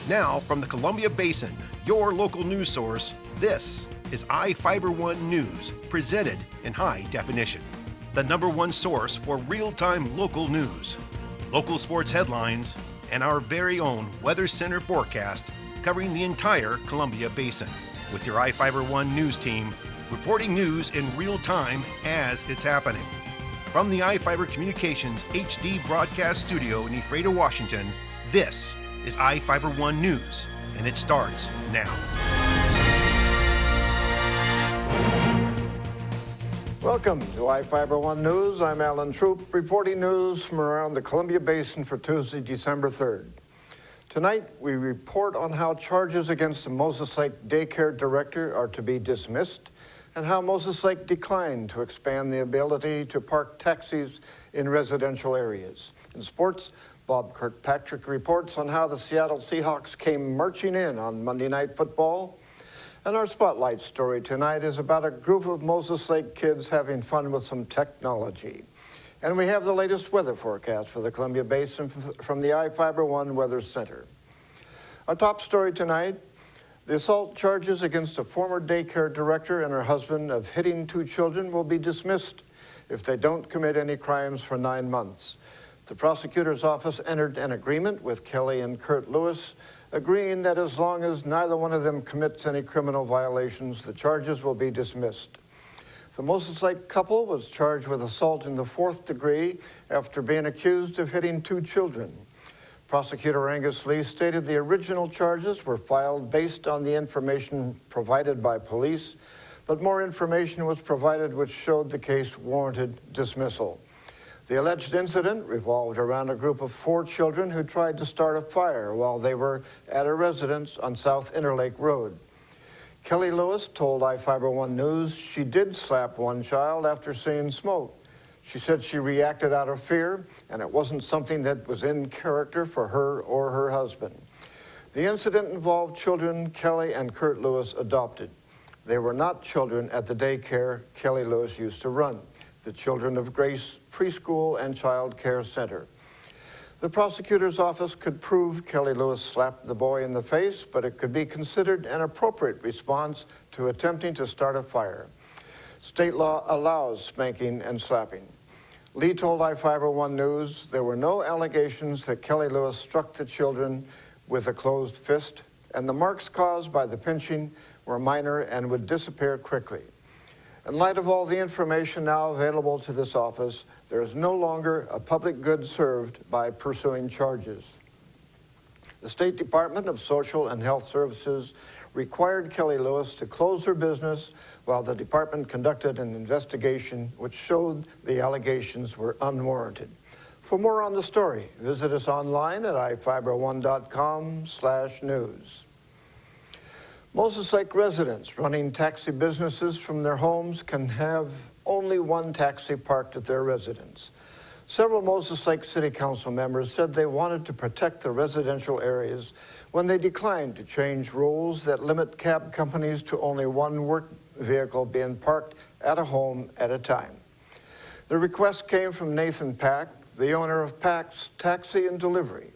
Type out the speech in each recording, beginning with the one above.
Now, from the Columbia Basin, your local news source, this is iFIBER One News, presented in high definition. The #1 source for real-time local news, local sports headlines, and our very own Weather Center forecast covering the entire Columbia Basin. With your iFIBER One News team, reporting news in real time as it's happening. From the iFIBER Communications HD broadcast studio in Ephrata, Washington, this is iFIBER One News, and it starts now. Welcome to iFIBER One News. I'm Alan Troop, reporting news from around the Columbia Basin for Tuesday, December 3rd. Tonight, we report on how charges against the Moses Lake daycare director are to be dismissed and how Moses Lake declined to expand the ability to park taxis in residential areas. In sports, Bob Kirkpatrick reports on how the Seattle Seahawks came marching in on Monday Night Football. And our spotlight story tonight is about a group of Moses Lake kids having fun with some technology. And we have the latest weather forecast for the Columbia Basin from the iFIBER One Weather Center. Our top story tonight, the assault charges against a former daycare director and her husband of hitting 2 children will be dismissed if they don't commit any crimes for 9 months. The prosecutor's office entered an agreement with Kelly and Kurt Lewis, agreeing that as long as neither one of them commits any criminal violations, the charges will be dismissed. The Moses Lake couple was charged with assault in the 4th degree after being accused of hitting 2 children. Prosecutor Angus Lee stated the original charges were filed based on the information provided by police, but more information was provided which showed the case warranted dismissal. The alleged incident revolved around a group of 4 children who tried to start a fire while they were at a residence on South Interlake Road. Kelly Lewis told iFIBER One News she did slap one child after seeing smoke. She said she reacted out of fear, and it wasn't something that was in character for her or her husband. The incident involved children Kelly and Kurt Lewis adopted. They were not children at the daycare Kelly Lewis used to run, the Children of Grace Preschool and Child Care Center. The prosecutor's office could prove Kelly Lewis slapped the boy in the face, but it could be considered an appropriate response to attempting to start a fire. State law allows spanking and slapping. Lee told iFIBER One News there were no allegations that Kelly Lewis struck the children with a closed fist, and the marks caused by the pinching were minor and would disappear quickly. In light of all the information now available to this office, there is no longer a public good served by pursuing charges. The State Department of Social and Health Services required Kelly Lewis to close her business while the department conducted an investigation which showed the allegations were unwarranted. For more on the story, visit us online at ifiber1.com/news. Moses Lake residents running taxi businesses from their homes can have only one taxi parked at their residence. Several Moses Lake City Council members said they wanted to protect the residential areas when they declined to change rules that limit cab companies to only one work vehicle being parked at a home at a time. The request came from Nathan Pack, the owner of Pack's Taxi and Delivery.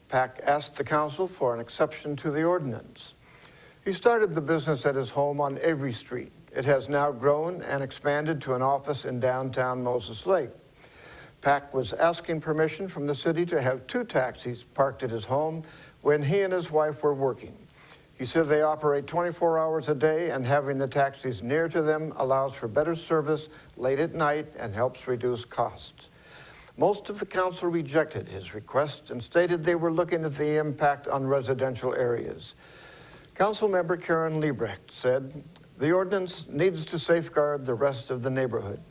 Pack asked the council for an exception to the ordinance. He started the business at his home on Avery Street. It has now grown and expanded to an office in downtown Moses Lake. Pack was asking permission from the city to have 2 taxis parked at his home when he and his wife were working. He said they operate 24 hours a day, and having the taxis near to them allows for better service late at night and helps reduce costs. Most of the council rejected his request and stated they were looking at the impact on residential areas. Councilmember Karen Liebrecht said, the ordinance needs to safeguard the rest of the neighborhood.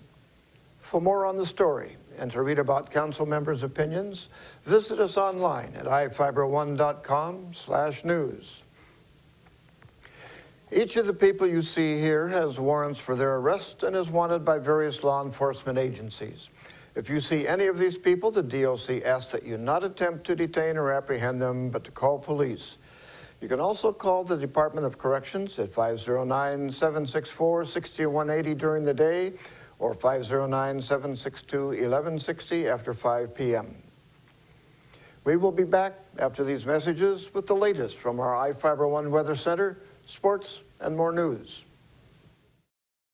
For more on the story and to read about council members' opinions, visit us online at ifiber1.com/news. Each of the people you see here has warrants for their arrest and is wanted by various law enforcement agencies. If you see any of these people, the DOC asks that you not attempt to detain or apprehend them, but to call police. You can also call the Department of Corrections at 509-764-6180 during the day or 509-762-1160 after 5 p.m. We will be back after these messages with the latest from our iFIBER One Weather Center, sports, and more news.